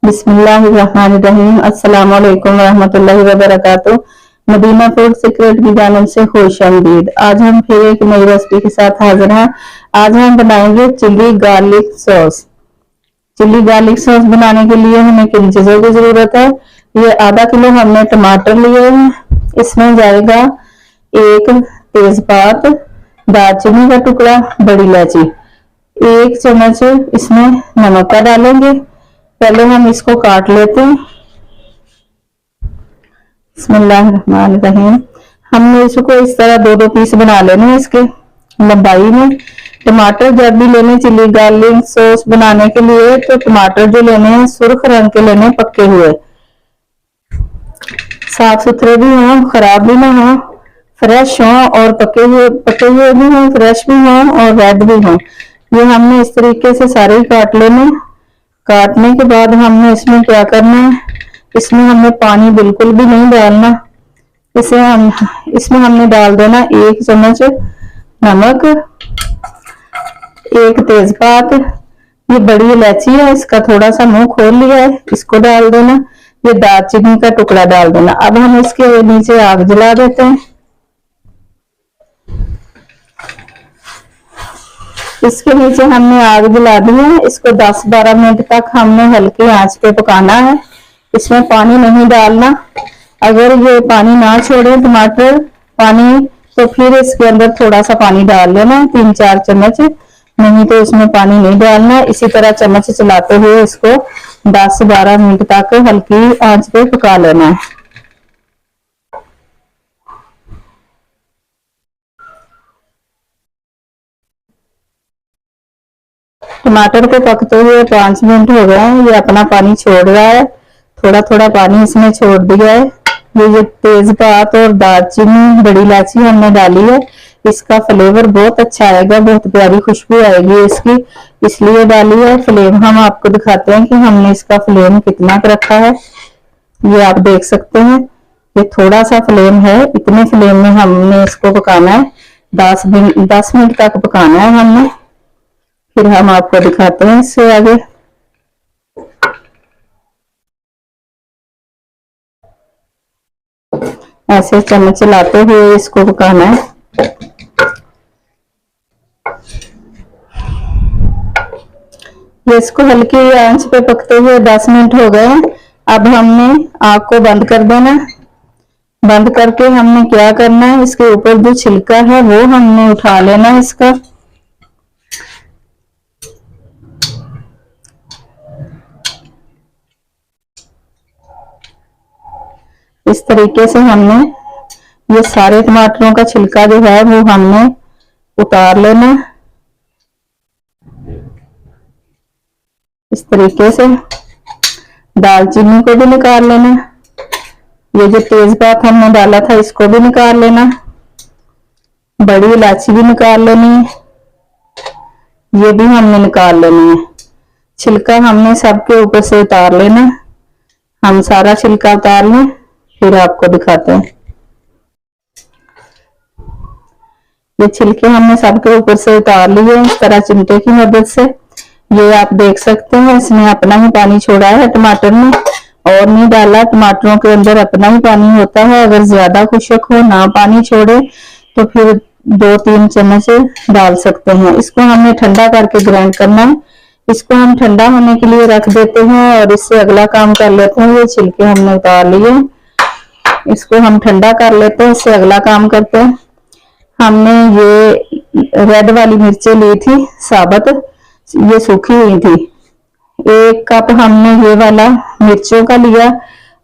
बिस्मिल्लाहिर्रहमानिर्रहीम। अस्सलाम वालेकुम रहमतुल्लाहि व बरकातुहू। मदीना फूड सीक्रेट की जानिब से खुश आमदीद। आज हम फिर एक नई रेसिपी के साथ हाजिर हैं। आज हम बनाएंगे chilli garlic sauce. Chilli garlic sauce बनाने के लिए हमें किन चीजों की जरूरत है। ये आधा किलो हमने टमाटर लिए हैं। इसमें जाएगा एक तेजपात, दालचीनी का टुकड़ा, बड़ी इलायची, एक चम्मच इसमें नमक का डालेंगे। पहले हम इसको काट लेते हैं। बिस्मिल्लाहिर्रहमानिर्रहीम। हमने इसको इस तरह दो दो पीस बना लेने हैं इसके लंबाई में। टमाटर जब भी लेने चिली गार्लिक सॉस बनाने के लिए तो टमाटर जो लेने हैं सुर्ख रंग के लेने, पक्के हुए, साफ सुथरे भी हों, खराब भी ना हो, फ्रेश हों और पके हुए भी हों, फ्रेश भी हों और रेड भी हों। ये हमने इस तरीके से सारे काट लेने। काटने के बाद हमने इसमें क्या करना है, इसमें हमने पानी बिल्कुल भी नहीं डालना। इसमें हमने डाल देना एक चम्मच नमक, एक तेजपात, ये बड़ी इलायची है, इसका थोड़ा सा मुंह खोल लिया है, इसको डाल देना। ये दालचीनी का टुकड़ा डाल देना। अब हम इसके नीचे आग जला देते हैं। इसके नीचे हमने आग जला दी है। इसको 10-12 मिनट तक हमने हल्की आंच पे पकाना है। इसमें पानी नहीं डालना। अगर ये पानी ना छोड़े टमाटर पानी, तो फिर इसके अंदर थोड़ा सा पानी डाल लेना, 3-4 चम्मच, नहीं तो इसमें पानी नहीं डालना। इसी तरह चम्मच चलाते हुए इसको 10-12 मिनट तक हल्की आंच पे पका लेना है। टमाटर को पकते हुए 5 मिनट हो गए हैं। ये अपना पानी छोड़ रहा है, थोड़ा थोड़ा पानी इसमें छोड़ दिया है। ये तेजपात और दालचीनी, बड़ी इलायची हमने डाली है, इसका फ्लेवर बहुत अच्छा आएगा, बहुत प्यारी खुशबू आएगी इसकी, इसलिए डाली है। फ्लेम हम आपको दिखाते हैं कि हमने इसका फ्लेम कितना रखा है। ये आप देख सकते हैं, ये थोड़ा सा फ्लेम है, इतने फ्लेम में हमने इसको पकाना है। 10 मिनट तक पकाना है हमने। फिर हम आपको दिखाते हैं इससे आगे। ऐसे चम्मच चलाते हुए इसको पकाना है। ये इसको हल्की आंच पे पकते हुए 10 मिनट हो गए हैं। अब हमने आग को बंद कर देना। बंद करके हमने क्या करना है, इसके ऊपर जो छिलका है वो हमने उठा लेना है इसका। इस तरीके से हमने ये सारे टमाटरों का छिलका जो है वो हमने उतार लेना। इस तरीके से दालचीनी को भी निकाल लेना। ये जो तेजपात हमने डाला था इसको भी निकाल लेना। बड़ी इलायची भी निकाल लेनी है, ये भी हमने निकाल लेनी है। छिलका हमने सबके ऊपर से उतार लेना। हम सारा छिलका उतार लें, फिर आपको दिखाते हैं। ये छिलके हमने सबके ऊपर से उतार लिए इस तरह चिमटे की मदद से। ये आप देख सकते हैं, इसने अपना ही पानी छोड़ा है टमाटर ने, और नहीं डाला। टमाटरों के अंदर अपना ही पानी होता है। अगर ज्यादा खुश्क हो, ना पानी छोड़े, तो फिर 2-3 चम्मच डाल सकते हैं। इसको हमने ठंडा करके ग्राइंड करना है। इसको हम ठंडा होने के लिए रख देते हैं और इससे अगला काम कर लेते हैं। ये छिलके हमने उतार लिए, इसको हम ठंडा कर लेते हैं, इससे अगला काम करते हैं। हमने ये रेड वाली मिर्चें ली थी साबुत, ये सूखी हुई थी। 1 कप हमने ये वाला मिर्चों का लिया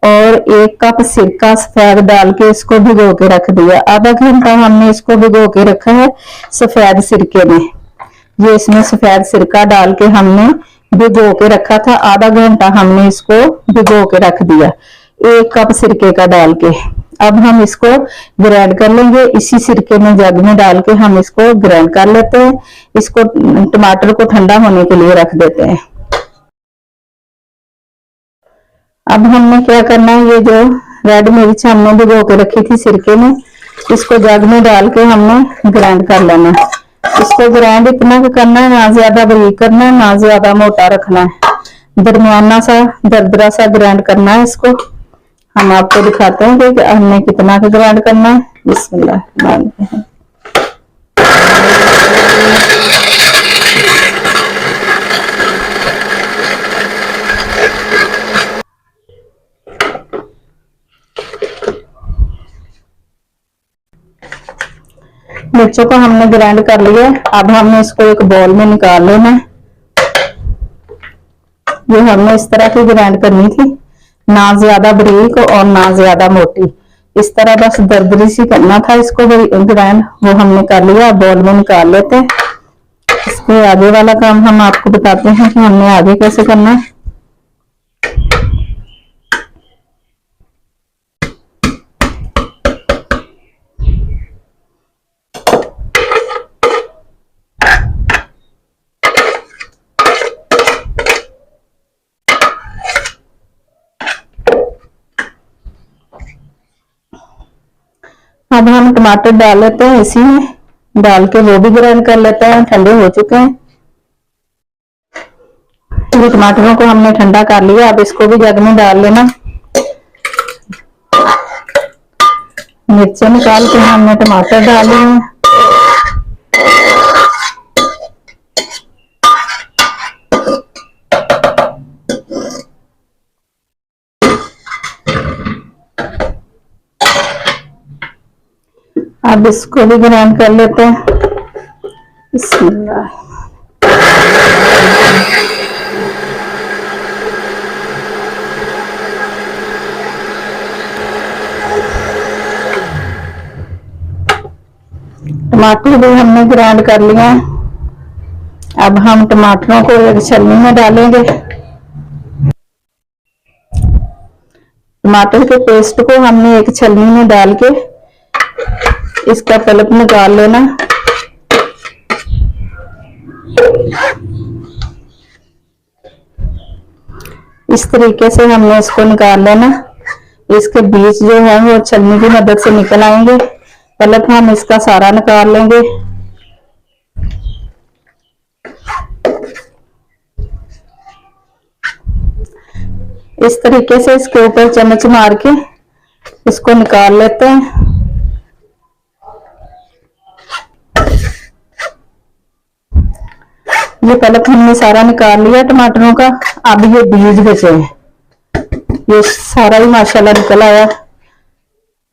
और 1 कप सिरका सफेद डाल के इसको भिगो के रख दिया। आधा घंटा हमने इसको भिगो के रखा है सफेद सिरके में। ये इसमें सफेद सिरका डाल के हमने भिगो के रखा था। आधा घंटा हमने इसको भिगो के रख दिया 1 कप सिरके का डाल के। अब हम इसको ग्राइंड कर लेंगे। इसी सिरके में जग में डाल के हम इसको ग्राइंड कर लेते हैं। इसको टमाटर को ठंडा होने के लिए रख देते हैं। अब हमने क्या करना है, ये जो रेड मिर्च हमने भिगो के रखी थी सिरके में, इसको जग में डाल के हमने ग्राइंड कर लेना है। इसको ग्राइंड इतना करना है, ना ज्यादा बारीक करना है, ना ज्यादा मोटा रखना है। दरमियाना सा दरदरा सा ग्राइंड करना है इसको। हम आपको दिखाते हैं कि हमने कितना का ग्राइंड करना है। बिस्मिल्लाह। मिर्चों को हमने ग्राइंड कर लिया। अब हमने इसको एक बाउल में निकाल लेना है। ये हमने इस तरह की ग्राइंड करनी थी, ना ज्यादा बारीक और ना ज्यादा मोटी, इस तरह बस दरदरी सी करना था इसको ग्राइंड। वो हमने कर लिया, बाउल में निकाल लेते हैं। इसके आगे वाला काम हम आपको बताते हैं कि हमने आगे कैसे करना है। अब हम टमाटर डाल लेते हैं, इसी में डाल के वो भी ग्राइंड कर लेते हैं। ठंडे हो चुके हैं। ये टमाटरों को हमने ठंडा कर लिया। अब इसको भी जग में डाल लेना। मिर्चें निकाल के हमने टमाटर डाले हैं। अब इसको भी ग्राइंड कर लेते हैं। बिस्मिल्लाह। टमाटर भी हमने ग्राइंड कर लिया। अब हम टमाटरों को एक छलनी में डालेंगे। टमाटर के पेस्ट को हमने एक छलनी में डाल के इसका पल्प निकाल लेना। इस तरीके से हमने इसको निकाल लेना। इसके बीज जो है वो छलनी की मदद से निकल आएंगे। पल्प हम इसका सारा निकाल लेंगे। इस तरीके से इसके ऊपर चम्मच मार के इसको निकाल लेते हैं। ये पल्प हमने सारा निकाल लिया टमाटरों का। अब ये बीज बचे हैं, ये सारा ही माशाल्लाह निकल आया।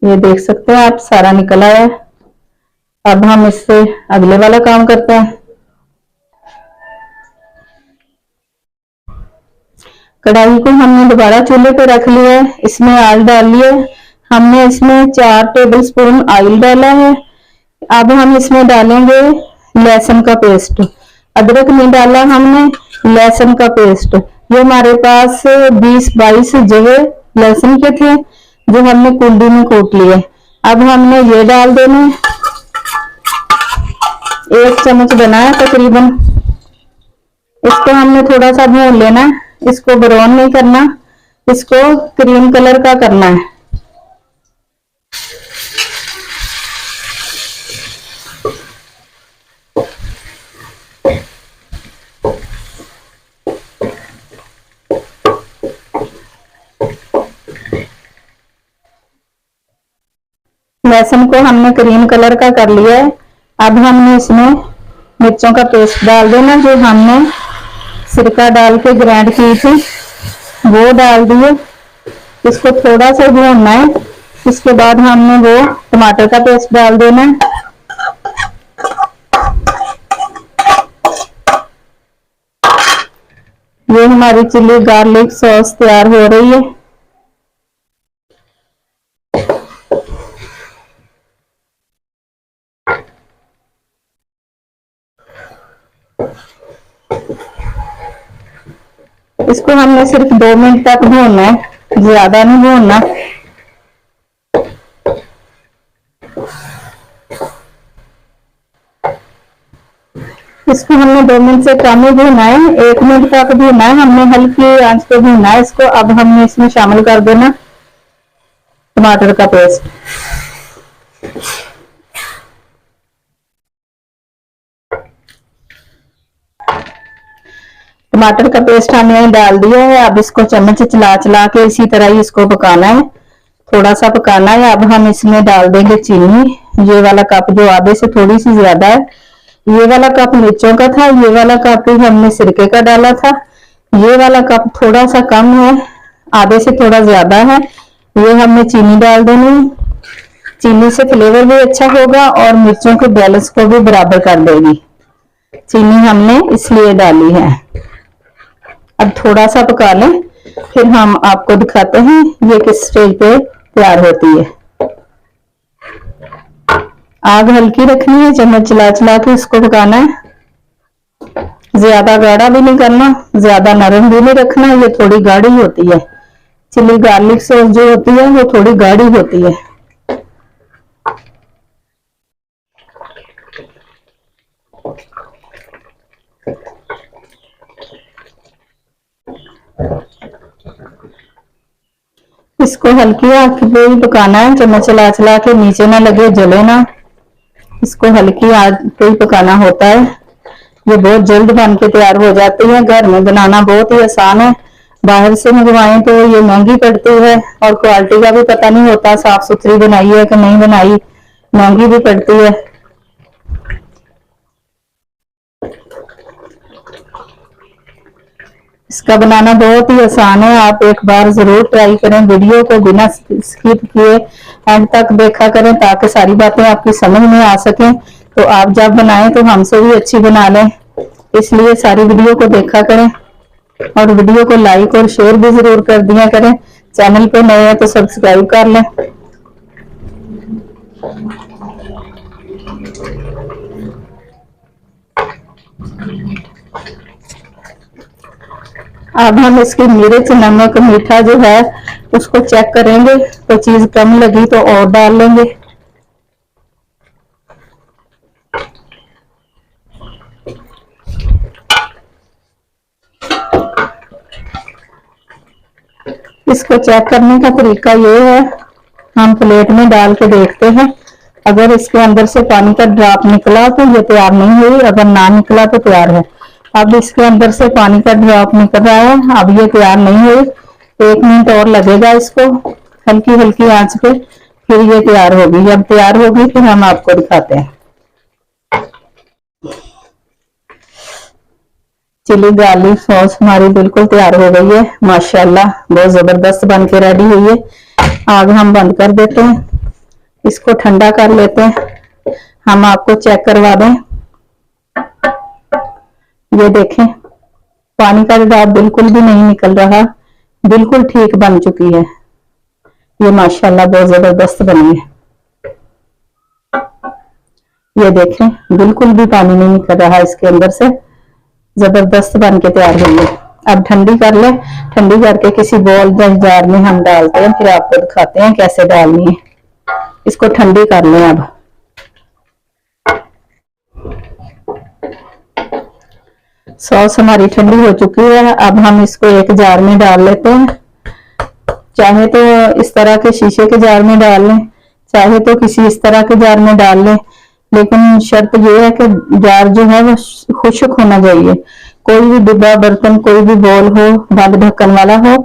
ये देख सकते हैं आप, सारा निकल आया। अब हम इससे अगले वाला काम करते हैं। कढ़ाई को हमने दोबारा चूल्हे पे रख लिया है। इसमें ऑयल डाल लिया। हमने इसमें 4 टेबलस्पून ऑयल डाला है। अब हम इसमें डालेंगे लहसुन का पेस्ट। अदरक नहीं डाला हमने, लहसुन का पेस्ट। ये हमारे पास 20-22 जगह लहसुन के थे जो हमने कुंडी में कूट लिए। अब हमने ये डाल देना। 1 चम्मच बना है तकरीबन। इसको हमने थोड़ा सा भून लेना। इसको ब्राउन नहीं करना, इसको क्रीम कलर का करना है। लहसुन को हमने क्रीम कलर का कर लिया है। अब हमने इसमें मिर्चों का पेस्ट डाल देना जो हमने सिरका डाल के ग्राइंड की थी, वो डाल दिए। इसको थोड़ा सा भूनना है। इसके बाद हमने वो टमाटर का पेस्ट डाल देना है। ये हमारी चिली गार्लिक सॉस तैयार हो रही है। इसको हमने सिर्फ 2 मिनट तक भूनना है, ज्यादा नहीं भूनना। इसको हमने 2 मिनट से कम ही भूनना है, 1 मिनट तक भूनना है। हमने हल्की आंच पे भूनना है इसको। अब हमने इसमें शामिल कर देना टमाटर का पेस्ट। टमाटर का पेस्ट हमने डाल दिया है। अब इसको चम्मच चला चला के इसी तरह ही इसको पकाना है, थोड़ा सा पकाना है। अब हम इसमें डाल देंगे चीनी। ये वाला कप जो आधे से थोड़ी सी ज्यादा है। ये वाला कप मिर्चों का था, ये वाला कप ही हमने सिरके का डाला था। ये वाला कप थोड़ा सा कम है, आधे से थोड़ा ज्यादा है। ये हमने चीनी डाल देनी है। चीनी से फ्लेवर भी अच्छा होगा और मिर्चों के बैलेंस को भी बराबर कर देगी। चीनी हमने इसलिए डाली है। अब थोड़ा सा पका लें, फिर हम आपको दिखाते हैं ये किस स्टेज पे तैयार होती है। आग हल्की रखनी है, चम्मच चला चला के इसको पकाना है। ज्यादा गाढ़ा भी नहीं करना, ज्यादा नरम भी नहीं रखना। ये थोड़ी गाढ़ी होती है, चिली गार्लिक सॉस जो होती है वो थोड़ी गाढ़ी होती है। इसको हल्की आंच पे ही पकाना है, चम्मच चला चला के, नीचे ना लगे, जले ना। इसको हल्की आंच पे ही पकाना होता है। ये बहुत जल्द बन के तैयार हो जाती है। घर में बनाना बहुत ही आसान है। बाहर से मंगवाएं तो ये महंगी पड़ती है और क्वालिटी का भी पता नहीं होता, साफ सुथरी बनाई है कि नहीं बनाई, महंगी भी पड़ती है। इसका बनाना बहुत ही आसान है, आप एक बार जरूर ट्राई करें। वीडियो को बिना स्किप किए एंड तक देखा करें ताकि सारी बातें आपकी समझ में आ सकें, तो आप जब बनाएं तो हमसे भी अच्छी बना लें। इसलिए सारी वीडियो को देखा करें और वीडियो को लाइक और शेयर भी जरूर कर दिया करें। चैनल पे नए हैं तो सब्सक्राइब कर लें। अब हम इसकी मिर्च, नमक, मीठा जो है उसको चेक करेंगे। तो चीज कम लगी तो और डाल लेंगे। इसको चेक करने का तरीका ये है, हम प्लेट में डाल के देखते हैं। अगर इसके अंदर से पानी का ड्रॉप निकला तो ये तैयार नहीं हुई, अगर ना निकला तो तैयार है। अब इसके अंदर से पानी का ड्रॉप निकल रहा है, अब ये तैयार नहीं हुई। 1 मिनट और लगेगा इसको हल्की हल्की आंच पे, फिर ये तैयार होगी। जब तैयार होगी फिर हम आपको दिखाते हैं। चिली गार्लिक सॉस हमारी बिल्कुल तैयार हो गई है, माशाल्लाह बहुत जबरदस्त बन के रेडी हुई है। आग हम बंद कर देते हैं, इसको ठंडा कर लेते हैं। हम आपको चेक करवा दें, ये देखें पानी का दाग बिल्कुल भी नहीं निकल रहा, बिल्कुल ठीक बन चुकी है। ये माशाल्लाह बहुत जबरदस्त बनी है। ये देखें बिल्कुल भी पानी नहीं निकल रहा इसके अंदर से, जबरदस्त बन के तैयार हुई है। अब ठंडी कर ले, ठंडी करके किसी बॉल या जार में हम डालते हैं, फिर आपको दिखाते हैं कैसे डालनी है। इसको ठंडी कर लें। अब सॉस हमारी ठंडी हो चुकी है। अब हम इसको एक जार में डाल लेते हैं। चाहे तो इस तरह के शीशे के जार में डाल लें, चाहे तो किसी इस तरह के जार में डाल लें, लेकिन शर्त यह है कि जार जो है वो खुश्क होना चाहिए। कोई भी डिब्बा, बर्तन, कोई भी बॉल हो बंद ढक्कन वाला हो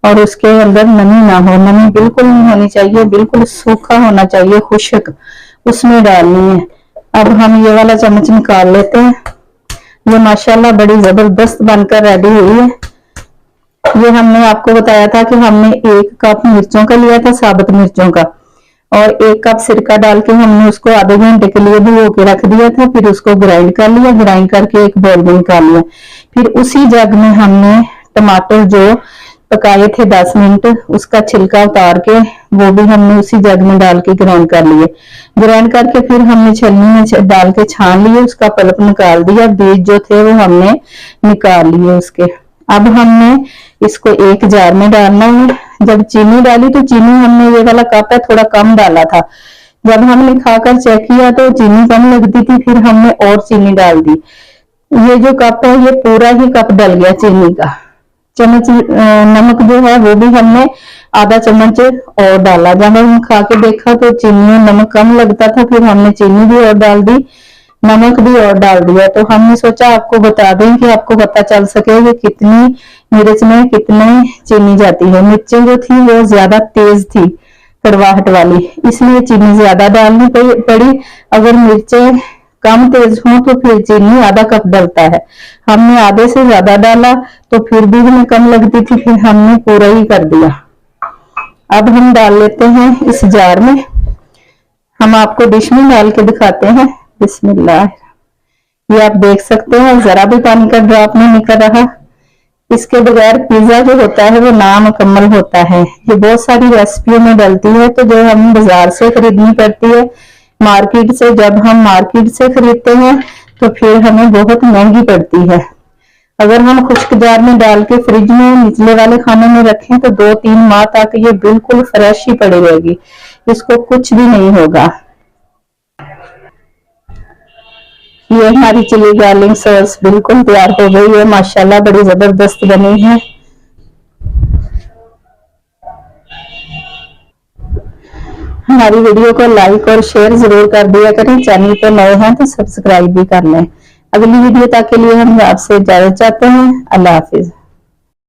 और उसके अंदर नमी ना हो, नमी बिल्कुल नहीं होनी चाहिए, बिल्कुल सूखा होना चाहिए, खुश्क, उसमें डालनी है। अब हम ये वाला चम्मच निकाल लेते हैं। ये माशाल्लाह बड़ी जबरदस्त बनकर रेडी हुई है। ये हमने आपको बताया था कि हमने 1 कप मिर्चों का लिया था, साबुत मिर्चों का, और 1 कप सिरका डाल के हमने उसको आधे घंटे के लिए भिगो के रख दिया था। फिर उसको ग्राइंड कर लिया, ग्राइंड करके एक बाउल में निकाल लिया। फिर उसी जग में हमने टमाटर जो पकाए थे 10 मिनट, उसका छिलका उतार के वो भी हमने उसी जग में डाल के ग्राइंड कर लिए। ग्राइंड करके फिर हमने छलनी में डाल के छान लिए, उसका पल्प निकाल दिया, बीज जो थे वो हमने निकाल लिए उसके। अब हमने इसको एक जार में डालना है। जब चीनी डाली तो चीनी हमने, ये वाला कप है, थोड़ा कम डाला था। जब हमने खाकर चेक किया तो चीनी कम लगती थी, फिर हमने और चीनी डाल दी। ये जो कप है ये पूरा ही कप डल गया चीनी का। चम्मच नमक जो है वो भी हमने आधा चम्मच और डाला। जब हम खा के देखा तो चीनी और नमक कम लगता था, फिर हमने चीनी भी और डाल दी। नमक भी और डाल दिया। तो हमने सोचा आपको बता दें कि आपको पता चल सके कि कितनी मिर्च में कितनी चीनी जाती है। मिर्चें जो थी वो ज्यादा तेज थी, कड़वाहट वाली, इसलिए चीनी ज्यादा डालनी पड़ी। अगर मिर्चें कम तेज हो तो फिर चीनी आधा कप डलता है। हमने आधे से ज्यादा डाला तो फिर भी हमें कम लगती थी, फिर हमने पूरा ही कर दिया। अब हम डाल लेते हैं इस जार में। हम आपको डिश में डाल के दिखाते हैं। बिस्मिल्लाह। ये आप देख सकते हैं जरा भी पानी का ड्रॉप नहीं निकल रहा। इसके बगैर पिज्जा जो होता है वो नामुकम्मल होता है। ये बहुत सारी रेसिपियों में डलती है, तो जो हमें बाजार से खरीदनी पड़ती है, मार्केट से, जब हम मार्केट से खरीदते हैं तो फिर हमें बहुत महंगी पड़ती है। अगर हम खुश्क जार में डाल के फ्रिज में निचले वाले खाने में रखें तो 2-3 माह तक ये बिल्कुल फ्रेश ही पड़ी रहेगी, इसको कुछ भी नहीं होगा। ये हमारी चिली गार्लिक सॉस बिल्कुल तैयार हो गई है, माशाल्लाह बड़ी जबरदस्त बनी है। हमारी वीडियो को लाइक और शेयर जरूर कर दिया करें। चैनल पे नए हैं तो सब्सक्राइब भी कर लें। अगली वीडियो तक के लिए हम आपसे इजाजत चाहते हैं। अल्लाह हाफिज।